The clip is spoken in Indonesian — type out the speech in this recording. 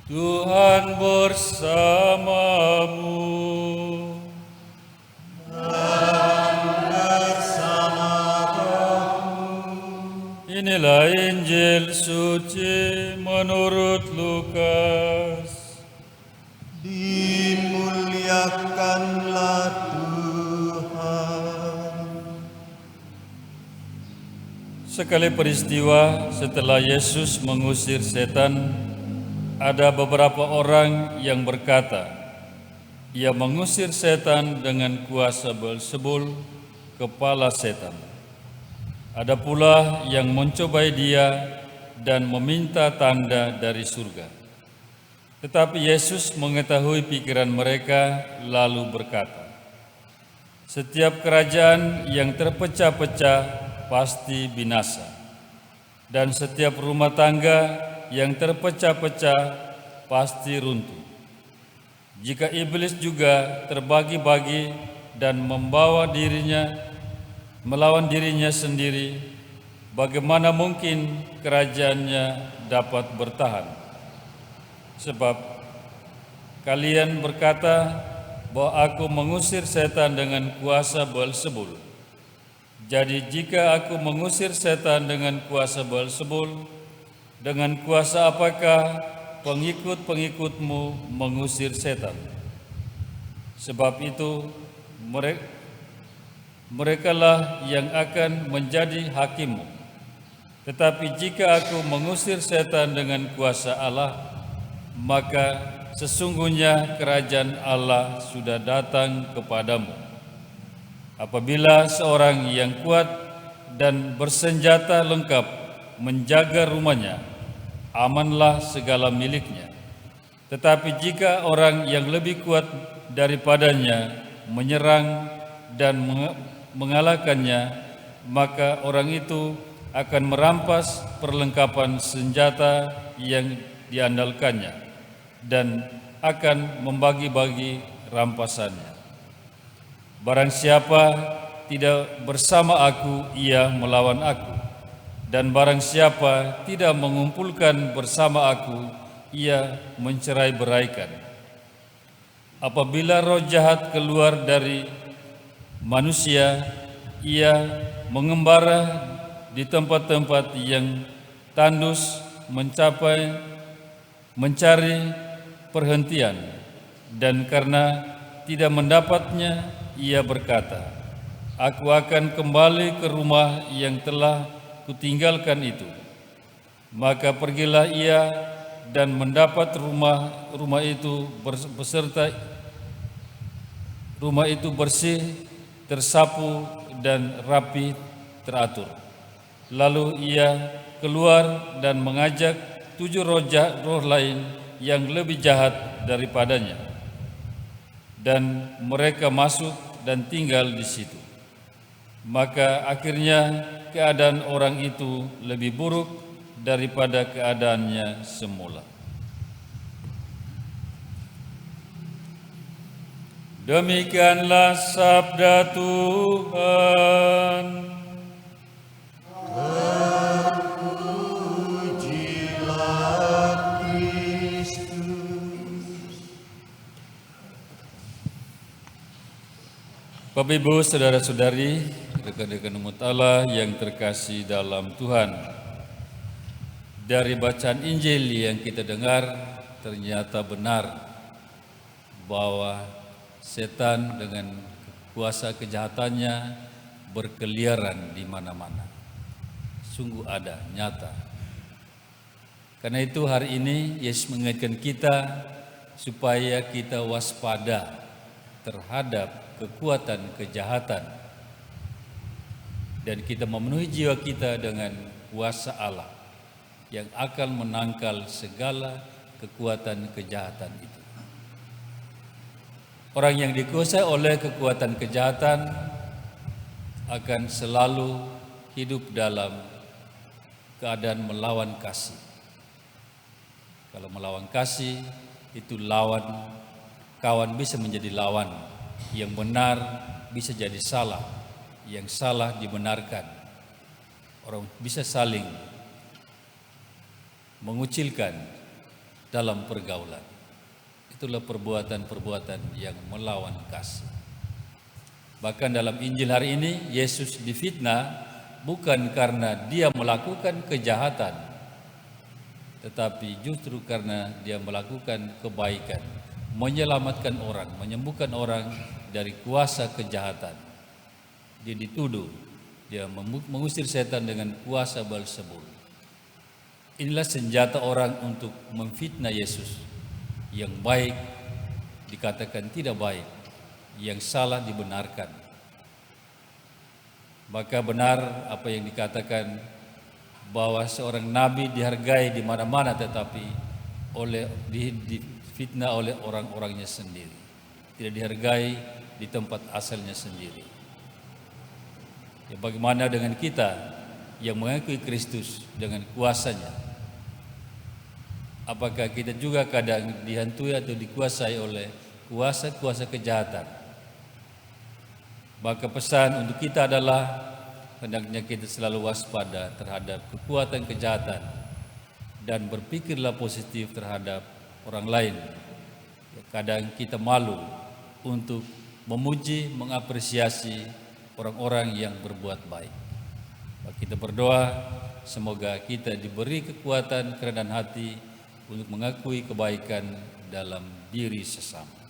Tuhan bersamamu. Inilah Injil suci menurut Lukas. Dimuliakanlah Tuhan. Sekali peristiwa setelah Yesus mengusir setan, ada beberapa orang yang berkata, "Ia mengusir setan dengan kuasa Beelzebul, kepala setan." Ada pula yang mencobai dia dan meminta tanda dari surga. Tetapi Yesus mengetahui pikiran mereka lalu berkata, "Setiap kerajaan yang terpecah-pecah pasti binasa, dan setiap rumah tangga yang terpecah-pecah pasti runtuh. Jika iblis juga terbagi-bagi dan melawan dirinya sendiri, bagaimana mungkin kerajaannya dapat bertahan? Sebab kalian berkata bahwa aku mengusir setan dengan kuasa Beelzebul. Jadi jika aku mengusir setan dengan kuasa Beelzebul, dengan kuasa apakah pengikut-pengikutmu mengusir setan? Sebab itu merekalah yang akan menjadi hakimmu. Tetapi jika aku mengusir setan dengan kuasa Allah, maka sesungguhnya kerajaan Allah sudah datang kepadamu. Apabila seorang yang kuat dan bersenjata lengkap menjaga rumahnya, amanlah segala miliknya. Tetapi jika orang yang lebih kuat daripadanya menyerang dan mengalahkannya, maka orang itu akan merampas perlengkapan senjata yang diandalkannya dan akan membagi-bagi rampasannya. Barang siapa tidak bersama aku, ia melawan aku. Dan barang siapa tidak mengumpulkan bersama aku, ia mencerai-beraikan. Apabila roh jahat keluar dari manusia, ia mengembara di tempat-tempat yang tandus mencari perhentian, dan karena tidak mendapatnya, ia berkata, "Aku akan kembali ke rumah yang telah kutinggalkan itu." Maka pergilah ia dan mendapat rumah itu bersih, tersapu dan rapi teratur. Lalu ia keluar dan mengajak 7 roh lain yang lebih jahat daripadanya, dan mereka masuk dan tinggal di situ. Maka akhirnya keadaan orang itu lebih buruk daripada keadaannya semula. Demikianlah sabda Tuhan. Terpujilah Kristus. Bapak Ibu, saudara-saudari, rekan-rekan umat Allah yang terkasih dalam Tuhan, dari bacaan Injil yang kita dengar, ternyata benar bahwa setan dengan kuasa kejahatannya berkeliaran di mana-mana. Sungguh ada, nyata. Karena itu hari ini Yesus mengingatkan kita supaya kita waspada terhadap kekuatan kejahatan, dan kita memenuhi jiwa kita dengan kuasa Allah yang akan menangkal segala kekuatan kejahatan itu. Orang yang dikuasai oleh kekuatan kejahatan akan selalu hidup dalam keadaan melawan kasih. Kalau melawan kasih, itu kawan bisa menjadi lawan. Yang benar bisa jadi salah, yang salah dibenarkan. Orang bisa saling mengucilkan dalam pergaulan. Itulah perbuatan-perbuatan yang melawan kasih. Bahkan dalam Injil hari ini, Yesus difitnah bukan karena dia melakukan kejahatan, tetapi justru karena dia melakukan kebaikan, menyelamatkan orang, menyembuhkan orang dari kuasa kejahatan. Dia dituduh, dia mengusir setan dengan kuasa Beelzebul. Inilah senjata orang untuk memfitnah Yesus. Yang baik dikatakan tidak baik, yang salah dibenarkan. Maka benar apa yang dikatakan bahwa seorang nabi dihargai di mana-mana, tetapi difitnah oleh orang-orangnya sendiri, tidak dihargai di tempat asalnya sendiri. Ya, bagaimana dengan kita yang mengakui Kristus dengan kuasanya? Apakah kita juga kadang dihantui atau dikuasai oleh kuasa-kuasa kejahatan? Maka pesan untuk kita adalah hendaknya kita selalu waspada terhadap kekuatan kejahatan dan berpikirlah positif terhadap orang lain. Kadang kita malu untuk memuji, mengapresiasi orang-orang yang berbuat baik. Kita berdoa semoga kita diberi kekuatan kerendahan hati untuk mengakui kebaikan dalam diri sesama.